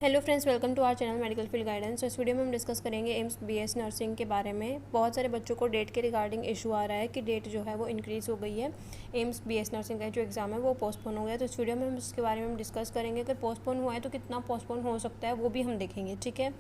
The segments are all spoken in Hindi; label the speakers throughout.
Speaker 1: Hello friends, welcome to our channel medical field guidance. तो इस वीडियो में हम डिस्कस करेंगे एम्स बीएस नर्सिंग के बारे में। बहुत सारे बच्चों को डेट के रिगार्डिंग इशू आ रहा है कि डेट जो है वो इंक्रीज़ हो गई है। एम्स बीएस नर्सिंग का जो एग्ज़ाम है वो पोस्टपोन हो गया है। तो इस वीडियो में हम इसके बारे में हम डिस्कस करेंगे। अगर पोस्टपोन हुआ है तो कितना पोस्टपोन हो सकता है वो भी हम देखेंगे। ठीक है,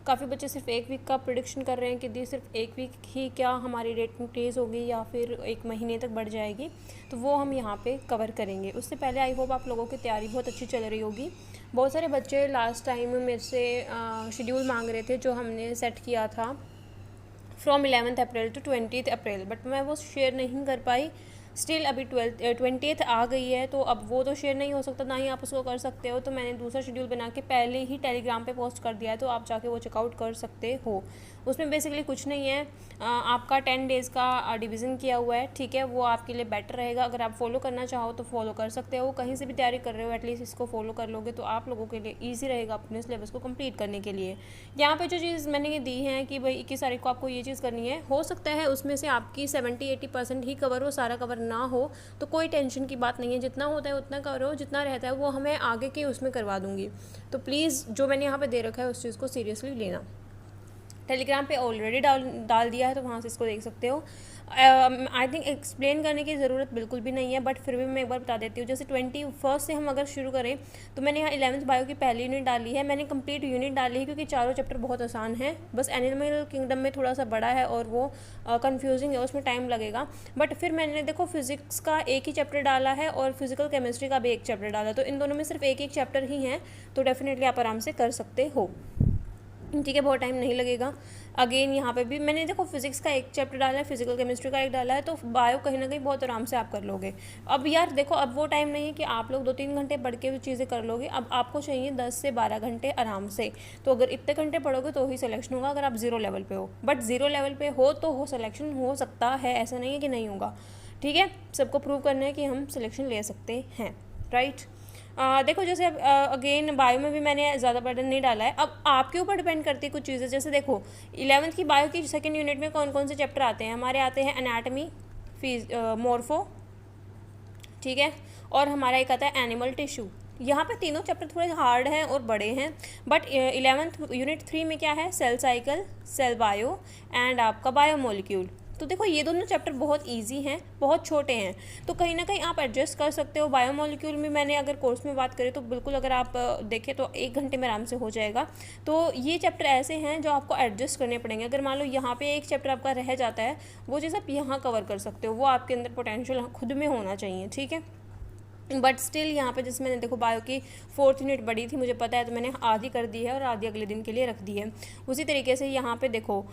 Speaker 1: काफ़ी बच्चे सिर्फ एक वीक का प्रिडिक्शन कर रहे हैं कि दी सिर्फ एक वीक ही क्या हमारी डेट इंक्रीज़ होगी या फिर एक महीने तक बढ़ जाएगी, तो वो हम यहाँ पे कवर करेंगे। उससे पहले आई होप आप लोगों की तैयारी बहुत अच्छी चल रही होगी। बहुत सारे बच्चे लास्ट टाइम मेरे से शेड्यूल मांग रहे थे जो हमने सेट किया था from 11th April to 20th April, but मैं वो शेयर नहीं कर पाई। स्टिल अभी 20th आ गई है, तो अब वो तो शेयर नहीं हो सकता, ना ही आप उसको कर सकते हो। तो मैंने दूसरा शेड्यूल बना के पहले ही टेलीग्राम पे पोस्ट कर दिया है, तो आप जाके वो चेकआउट कर सकते हो। उसमें बेसिकली कुछ नहीं है, आपका 10 डेज़ का डिवीज़न किया हुआ है। ठीक है, वो आपके लिए बेटर रहेगा। अगर आप फॉलो करना चाहो तो फॉलो कर सकते हो। कहीं से भी तैयारी कर रहे हो, एटलीस्ट इसको फॉलो कर लोगे तो आप लोगों के लिए ईजी रहेगा अपने सिलेबस को कंप्लीट करने के लिए। यहाँ पे जो चीज़ मैंने ये दी है कि भाई 21 तारीख को आपको ये चीज़ करनी है, हो सकता है उसमें से आपकी 70-80% ही कवर हो, सारा कवर ना हो, तो कोई टेंशन की बात नहीं है। जितना होता है उतना करो, जितना रहता है वो हमें आगे के उसमें करवा दूँगी। तो प्लीज़ जो मैंने यहाँ पे दे रखा है उस चीज़ को सीरियसली लेना। टेलीग्राम पे ऑलरेडी डाल दिया है, तो वहाँ से इसको देख सकते हो। आई थिंक एक्सप्लेन करने की ज़रूरत बिल्कुल भी नहीं है, बट फिर भी मैं एक बार बता देती हूँ। जैसे 21 से हम अगर शुरू करें तो मैंने यहाँ 11th बायो की पहली यूनिट डाली है। मैंने कंप्लीट यूनिट डाली है क्योंकि चारों चैप्टर बहुत आसान है, बस एनिमल किंगडम में थोड़ा सा बड़ा है और वो कन्फ्यूजिंग है, उसमें टाइम लगेगा। बट फिर मैंने देखो फिजिक्स का एक ही चैप्टर डाला है और फिजिकल केमिस्ट्री का भी एक चैप्टर डाला है, तो इन दोनों में सिर्फ एक चैप्टर ही है, तो डेफिनेटली आप आराम से कर सकते हो। ठीक है, बहुत टाइम नहीं लगेगा। अगेन यहाँ पे भी मैंने देखो फिजिक्स का एक चैप्टर डाला है, फिजिकल केमिस्ट्री का एक डाला है, तो बायो कहीं ना कहीं बहुत आराम से आप कर लोगे। अब यार देखो, अब वो टाइम नहीं है कि आप लोग 2-3 घंटे पढ़ के चीज़ें कर लोगे। अब आपको चाहिए 10 से 12 घंटे आराम से। तो अगर इतने घंटे पढ़ोगे तो ही सिलेक्शन होगा, अगर आप ज़ीरो लेवल पे हो। बट ज़ीरो लेवल पे हो तो सिलेक्शन हो सकता है, ऐसा नहीं है कि नहीं होगा। ठीक है, सबको प्रूव करना है कि हम सिलेक्शन ले सकते हैं, राइट। देखो जैसे अब अगेन बायो में भी मैंने ज़्यादा बर्डन नहीं डाला है। अब आपके ऊपर डिपेंड करती है कुछ चीज़ें। जैसे देखो 11th की बायो की सेकंड यूनिट में कौन कौन से चैप्टर आते हैं हमारे? आते हैं एनाटमी, मोर्फो, ठीक है, और हमारा एक आता है एनिमल टिश्यू। यहाँ पे तीनों चैप्टर थोड़े हार्ड हैं और बड़े हैं, बट 11th यूनिट 3 में क्या है? Cell cycle, cell bio and आपका बायो मोलिक्यूल। तो देखो ये दोनों चैप्टर बहुत इजी हैं, बहुत छोटे हैं, तो कहीं ना कहीं आप एडजस्ट कर सकते हो। बायो मोलिक्यूल में मैंने अगर कोर्स में बात करें तो बिल्कुल अगर आप देखें तो 1 घंटे में आराम से हो जाएगा। तो ये चैप्टर ऐसे हैं जो आपको एडजस्ट करने पड़ेंगे। अगर मान लो यहाँ पे एक चैप्टर आपका रह जाता है, वो चीज़ आप यहाँ कवर कर सकते हो, वो आपके अंदर पोटेंशियल खुद में होना चाहिए। ठीक है, बट स्टिल यहाँ पे जैसे मैंने देखो बायो की 4th यूनिट बड़ी थी, मुझे पता है, तो मैंने आधी कर दी है और आधी अगले दिन के लिए रख दी है। उसी तरीके से यहाँ पे देखो,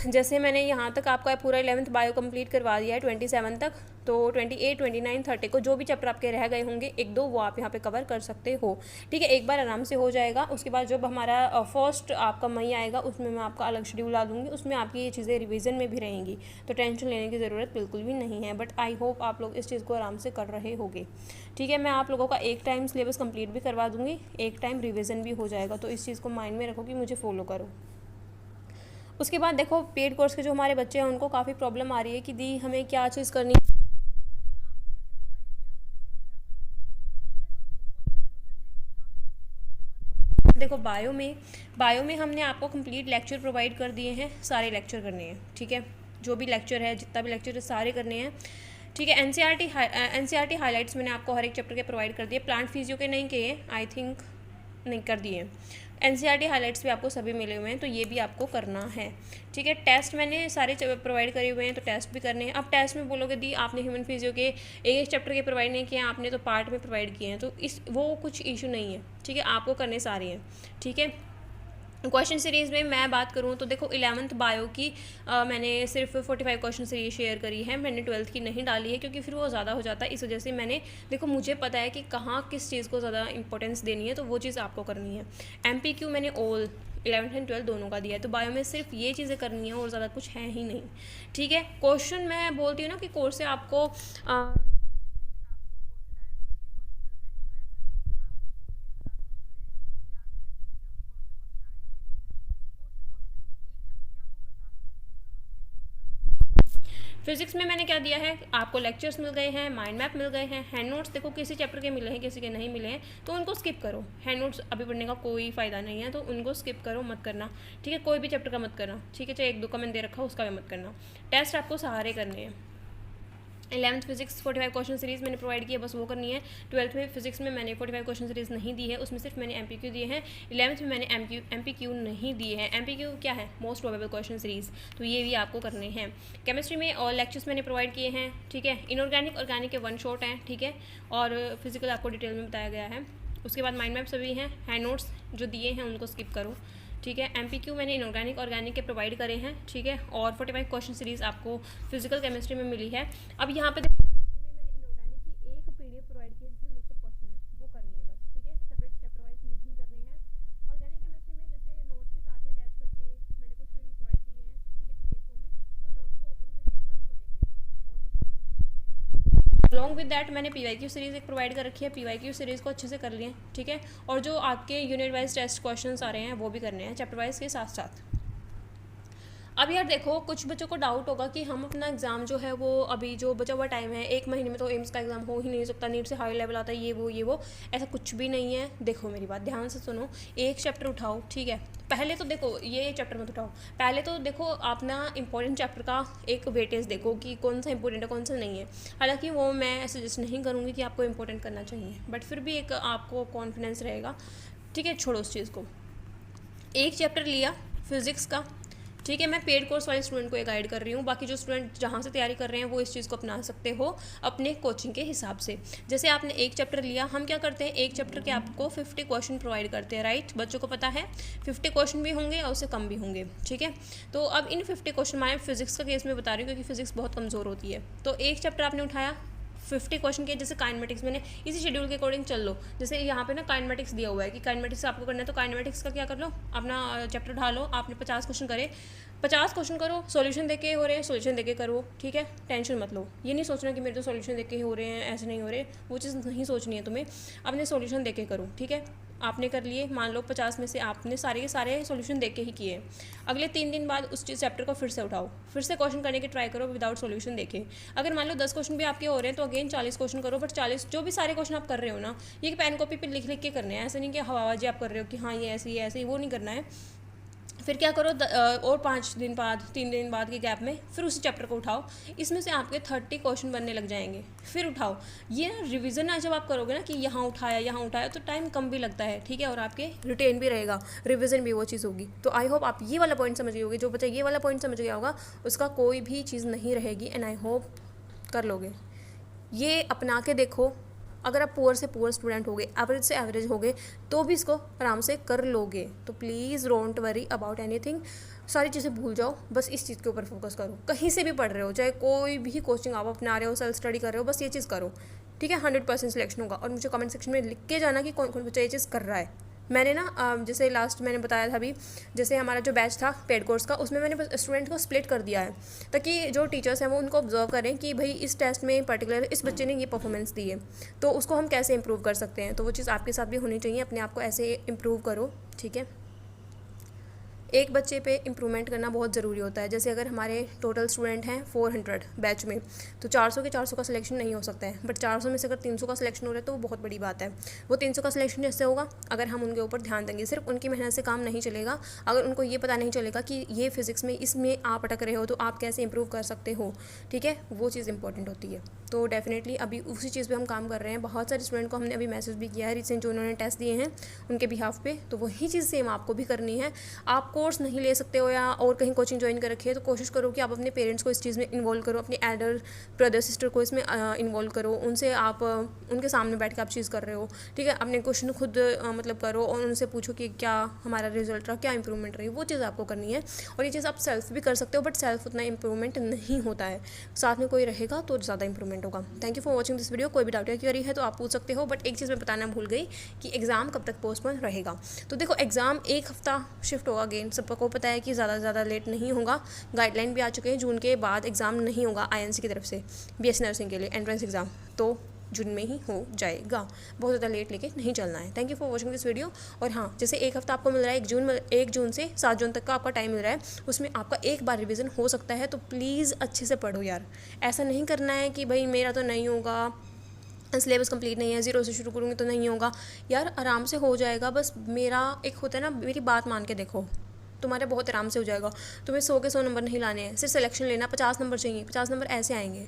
Speaker 1: जैसे मैंने यहाँ तक आपका पूरा 11th बायो कंप्लीट करवा दिया है 27 तक, तो 28, 29, 30 को जो भी चैप्टर आपके रह गए होंगे 1-2 वो आप यहाँ पे कवर कर सकते हो। ठीक है, एक बार आराम से हो जाएगा। उसके बाद जब हमारा फर्स्ट आपका मई आएगा उसमें मैं आपका अलग शेड्यूल ला दूँगी, उसमें आपकी ये चीज़ें रिवीजन में भी रहेंगी, तो टेंशन लेने की ज़रूरत बिल्कुल भी नहीं है। बट आई होप आप लोग इस चीज़ को आराम से कर रहे होंगे। ठीक है, मैं आप लोगों का एक टाइम सिलेबस कंप्लीट भी करवा दूँगी, एक टाइम रिविज़न भी हो जाएगा, तो इस चीज़ को माइंड में रखो कि मुझे फॉलो करो। उसके बाद देखो पेड कोर्स के जो हमारे बच्चे हैं उनको काफ़ी प्रॉब्लम आ रही है कि दी हमें क्या चीज़ करनी है। देखो बायो में हमने आपको कंप्लीट लेक्चर प्रोवाइड कर दिए हैं, सारे लेक्चर करने हैं। ठीक है, जो भी लेक्चर है, जितना भी लेक्चर है, सारे करने हैं। ठीक है, एनसीईआरटी हाइलाइट्स मैंने आपको हर एक चैप्टर के प्रोवाइड कर दिए। प्लांट फिजियो के नहीं किए, आई थिंक नहीं कर दिए। एनसीईआरटी हाइलाइट्स भी आपको सभी मिले हुए हैं, तो ये भी आपको करना है। ठीक है, टेस्ट मैंने सारे प्रोवाइड करे हुए हैं, तो टेस्ट भी करने हैं। अब टेस्ट में बोलोगे दी आपने ह्यूमन फिजियो के एक चैप्टर के प्रोवाइड नहीं किए, आपने तो पार्ट में प्रोवाइड किए हैं, तो इस वो कुछ इशू नहीं है। ठीक है, आपको करने सारे हैं। ठीक है, क्वेश्चन सीरीज़ में मैं बात करूँ तो देखो 11th बायो की मैंने सिर्फ 45 क्वेश्चन सीरीज शेयर करी है, मैंने 12th की नहीं डाली है क्योंकि फिर वो ज़्यादा हो जाता है। इस वजह से मैंने देखो मुझे पता है कि कहाँ किस चीज़ को ज़्यादा इंपॉर्टेंस देनी है, तो वो चीज़ आपको करनी है। MPQ मैंने ऑल 11th एंड 12th दोनों का दिया है, तो बायो में सिर्फ ये चीज़ें करनी है और ज़्यादा कुछ है ही नहीं। ठीक है, क्वेश्चन मैं बोलती हूँ ना कि कोर्स से आपको फिजिक्स में मैंने क्या दिया है, आपको लेक्चर्स मिल गए हैं, माइंड मैप मिल गए हैं, हैंड नोट्स देखो किसी चैप्टर के मिले हैं किसी के नहीं मिले हैं, तो उनको स्किप करो। हैंड नोट्स अभी पढ़ने का कोई फ़ायदा नहीं है, तो उनको स्किप करो, मत करना, ठीक है। कोई भी चैप्टर का मत करना, ठीक है, चाहे 1-2 का मैंने दे रखा उसका भी मत करना। टेस्ट आपको सारे करने हैं। 11th फिजिक्स 45 क्वेश्चन सीरीज़ मैंने प्रोवाइड की है, बस वो करनी है। 12th में फिजिक्स में मैंने 45 क्वेश्चन सीरीज़ नहीं दी है, उसमें सिर्फ मैंने MPQ दिए हैं। 11th में मैंने MPQ नहीं दिए हैं। MPQ क्या है, मोस्ट प्रोबेबल क्वेश्चन सीरीज़, तो ये भी आपको करने हैं। केमिस्ट्री में और लेक्चर्स मैंने प्रोवाइड किए हैं, ठीक है। इनऑर्गेनिक ऑर्गेनिक के 1 शॉट हैं, ठीक है, और फिजिकल आपको डिटेल में बताया गया है। उसके बाद माइंड मैप सभी हैं, हैंड नोट्स जो दिए हैं उनको स्किप करो, ठीक है। MPQ मैंने इनऑर्गेनिक ऑर्गेनिक के प्रोवाइड करे हैं, ठीक है, और 45 क्वेश्चन सीरीज़ आपको फिजिकल केमिस्ट्री में मिली है। अब यहाँ पे केमिस्ट्री में मैंने इनऑर्गेनिक की एक PDF प्रोवाइड की है जिसमें मिक्सअप क्वेश्चन है, वो करनी है बस, ठीक है, सेपरेट चैप्टर वाइज नहीं करनी है। ऑर्गेनिक केमिस्ट्री में जैसे नोट्स के साथ ही अटैच करके मैंने कुछ लिंक प्रोवाइड किए हैं, ठीक है, PDF फॉर्म में, तो नोट्स को ओपन करके एक बार उनको देख लेना और कुछ नहीं करना। अलॉन्ग विद दैट मैंने PYQ सीरीज़ एक प्रोवाइड कर रखी है, PYQ सीरीज़ को अच्छे से कर लिए, ठीक है, और जो आपके यूनिट वाइज टेस्ट क्वेश्चंस आ रहे हैं वो भी करने हैं चैप्टर वाइज के साथ साथ। अब यार देखो, कुछ बच्चों को डाउट होगा कि हम अपना एग्ज़ाम जो है वो अभी जो बचा हुआ टाइम है 1 महीने में तो एम्स का एग्ज़ाम हो ही नहीं सकता, नीट से हाई लेवल आता है, ये वो ऐसा कुछ भी नहीं है। देखो मेरी बात ध्यान से सुनो, एक चैप्टर उठाओ, ठीक है, पहले तो देखो ये चैप्टर मत उठाओ, पहले तो देखो अपना इंपॉर्टेंट चैप्टर का एक वेटेज देखो कि कौन सा इंपॉर्टेंट है कौन सा नहीं है। हालांकि वो मैं सजेस्ट नहीं करूँगी कि आपको इंपॉर्टेंट करना चाहिए, बट फिर भी एक आपको कॉन्फिडेंस रहेगा, ठीक है। छोड़ो उस चीज़ को, एक चैप्टर लिया फिज़िक्स का, ठीक है, मैं पेड कोर्स वाले स्टूडेंट को ये गाइड कर रही हूँ, बाकी जो स्टूडेंट जहाँ से तैयारी कर रहे हैं वो इस चीज़ को अपना सकते हो अपने कोचिंग के हिसाब से। जैसे आपने एक चैप्टर लिया, हम क्या करते हैं, एक चैप्टर के आपको 50 क्वेश्चन प्रोवाइड करते हैं, राइट, बच्चों को पता है 50 क्वेश्चन भी होंगे और उससे कम भी होंगे, ठीक है। तो अब इन 50 क्वेश्चन मैं फिजिक्स का केस में बता रही हूँ क्योंकि फिजिक्स बहुत कमज़ोर होती है। तो एक चैप्टर आपने उठाया, 50 क्वेश्चन के, जैसे काइनेमेटिक्स मैंने इसी शेड्यूल के अकॉर्डिंग चल लो, जैसे यहाँ पे ना काइनेमेटिक्स दिया हुआ है कि काइनेमेटिक्स आपको करना है, तो काइनेमेटिक्स का क्या कर लो, अपना चैप्टर उठा लो, आपने 50 क्वेश्चन करे, 50 क्वेश्चन करो, सॉल्यूशन देके हो रहे हैं सॉल्यूशन देके करो, ठीक है, टेंशन मत लो। ये नहीं सोचना कि मेरे तो सॉल्यूशन देके हो रहे हैं ऐसे नहीं हो रहे, वो चीज़ नहीं सोचनी है तुम्हें, अपने सॉल्यूशन देके करो, ठीक है। आपने कर लिए, मान लो 50 में से आपने सारे के सारे सॉल्यूशन देख के ही किए, अगले 3 दिन बाद उस चैप्टर को फिर से उठाओ, फिर से क्वेश्चन करने की ट्राई करो विदाउट सॉल्यूशन देखे। अगर मान लो 10 क्वेश्चन भी आपके हो रहे हैं तो अगेन 40 क्वेश्चन करो, बट 40 जो भी सारे क्वेश्चन आप कर रहे हो ना, ये पेन कॉपी पे लिख लिख के करने हैं, ऐसे नहीं कि हवाबाजी आप कर रहे हो कि हाँ ये ऐसे ही, वो नहीं करना है। फिर क्या करो, और 5 दिन बाद 3 दिन बाद के गैप में फिर उसी चैप्टर को उठाओ, इसमें से आपके 30 क्वेश्चन बनने लग जाएंगे, फिर उठाओ। ये ना रिवीजन ना जब आप करोगे ना कि यहाँ उठाया तो टाइम कम भी लगता है, ठीक है, और आपके रिटेन भी रहेगा, रिवीजन भी वो चीज़ होगी। तो आई होप आप ये वाला पॉइंट समझ गए होगे, जो बच्चा ये वाला पॉइंट समझ गया होगा उसका कोई भी चीज़ नहीं रहेगी, एंड आई होप कर लोगे। ये अपना के देखो, अगर आप पुअर से पुअर स्टूडेंट होगे, एवरेज से एवरेज होगे, तो भी इसको आराम से कर लोगे। तो please don't worry about anything, सारी चीज़ें भूल जाओ, बस इस चीज़ के ऊपर फोकस करो। कहीं से भी पढ़ रहे हो, चाहे कोई भी कोचिंग आप अपना रहे हो, सेल्फ स्टडी कर रहे हो, बस ये चीज़ करो, ठीक है। 100% सिलेक्शन होगा। और मुझे कमेंट सेक्शन में लिख के जाना कि कौन कौन बच्चा ये चीज़ कर रहा है। मैंने ना जैसे लास्ट मैंने बताया था अभी, जैसे हमारा जो बैच था पेड कोर्स का, उसमें मैंने स्टूडेंट को स्प्लिट कर दिया है ताकि जो टीचर्स हैं वो उनको ऑब्जर्व करें कि भाई इस टेस्ट में पर्टिकुलर इस बच्चे ने ये परफॉर्मेंस दी है, तो उसको हम कैसे इंप्रूव कर सकते हैं। तो वो चीज़ आपके साथ भी होनी चाहिए, अपने आप को ऐसे इंप्रूव करो, ठीक है। एक बच्चे पे इम्प्रूवमेंट करना बहुत ज़रूरी होता है। जैसे अगर हमारे टोटल स्टूडेंट हैं 400 बैच में, तो 400 के 400 का सिलेक्शन नहीं हो सकता है, बट 400 में से अगर 300 का सिलेक्शन हो रहा है तो वो बहुत बड़ी बात है। वो 300 का सिलेक्शन जैसे होगा अगर हम उनके ऊपर ध्यान देंगे, सिर्फ उनकी मेहनत से काम नहीं चलेगा। अगर उनको ये पता नहीं चलेगा कि ये फिज़िक्स में इसमें आप अटक रहे हो तो आप कैसे इंप्रूव कर सकते हो, ठीक है, वो चीज़ इंपॉर्टेंट होती है। तो डेफिनेटली अभी उसी चीज़ पे हम काम कर रहे हैं। बहुत सारे स्टूडेंट को हमने अभी मैसेज भी किया है रिसेंट, जो उन्होंने टेस्ट दिए हैं उनके बिहाफ पे, तो वही चीज़ सेम आपको भी करनी है। आप कोर्स नहीं ले सकते हो या और कहीं कोचिंग ज्वाइन कर रखी है, तो कोशिश करो कि आप अपने पेरेंट्स को इस चीज़ में इन्वॉल्व करो, अपने एल्डर ब्रदर सिस्टर को इसमें इन्वॉल्व करो, उनसे आप उनके सामने बैठ के आप चीज़ कर रहे हो, ठीक है। अपने क्वेश्चन खुद मतलब करो और उनसे पूछो कि क्या हमारा रिजल्ट रहा, क्या इंप्रूवमेंट रही, वो चीज़ आपको करनी है। और ये चीज़ आप सेल्फ भी कर सकते हो, बट सेल्फ उतना इंप्रूवमेंट नहीं होता है, साथ में कोई रहेगा तो ज़्यादा इंप्रूवमेंट होगा। Thank you for watching this video. कोई भी डाउट या क्वेरी है तो आप पूछ सकते हो, बट एक चीज़ मैं बताना भूल गई कि एग्ज़ाम कब तक पोस्टपोन रहेगा। तो देखो एग्ज़ाम एक हफ्ता शिफ्ट होगा, अगेन सबको पता है कि ज़्यादा से ज़्यादा लेट नहीं होगा। गाइडलाइन भी आ चुके हैं, जून के बाद एग्ज़ाम नहीं होगा INC की तरफ से BSc नर्सिंग के लिए एंट्रेंस एग्ज़ाम। तो जून में ही हो जाएगा, बहुत ज़्यादा लेट लेके नहीं चलना है। Thank you for watching this video. और हाँ, जैसे एक हफ्ता आपको मिल रहा है, 1 जून से 7 जून तक का आपका टाइम मिल रहा है, उसमें आपका एक बार रिवीजन हो सकता है, तो प्लीज़ अच्छे से पढ़ो यार। ऐसा नहीं करना है कि भाई मेरा तो नहीं होगा, सिलेबस कंप्लीट नहीं है, ज़ीरो से शुरू करूँगी तो नहीं होगा। यार आराम से हो जाएगा, बस मेरा एक होता है ना, मेरी बात मान के देखो, तुम्हारे बहुत आराम से हो जाएगा। तुम्हें 100 के 100 नंबर नहीं लाने हैं, सिर्फ सिलेक्शन लेना, 50 नंबर चाहिए, 50 नंबर ऐसे आएंगे,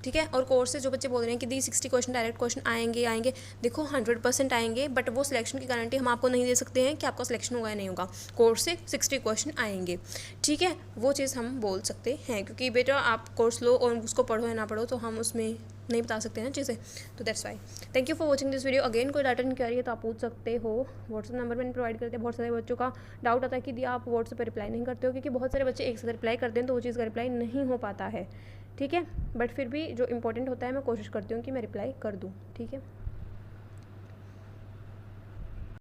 Speaker 1: ठीक है। और कोर्स से जो बच्चे बोल रहे हैं कि दी 60 क्वेश्चन डायरेक्ट क्वेश्चन आएंगे, देखो 100% आएंगे, बट वो सिलेक्शन की गारंटी हम आपको नहीं दे सकते हैं कि आपका सिलेक्शन होगा या नहीं होगा। कोर्स से 60 क्वेश्चन आएंगे, ठीक है, वो चीज़ हम बोल सकते हैं, क्योंकि बेटा आप कोर्स लो और उसको पढ़ो या ना पढ़ो तो हम उसमें नहीं बता सकते हैं चीज़ें, तो that's why. Thank you for watching this video. Again कोई डाटा इंक्वायरी है तो आप पूछ सकते हो, व्हाट्सअप नंबर मैंने प्रोवाइड करते हैं। बहुत सारे बच्चों का डाउट आता है कि दिया आप व्हाट्सअप पर रिप्लाई नहीं करते हो, क्योंकि बहुत सारे बच्चे एक साथ रिप्लाई करते हैं तो वो चीज़ का रिप्लाई नहीं हो पाता है, ठीक है। बट फिर भी जो इंपॉर्टेंट होता है मैं कोशिश करती हूँ कि मैं रिप्लाई कर दूँ, ठीक है।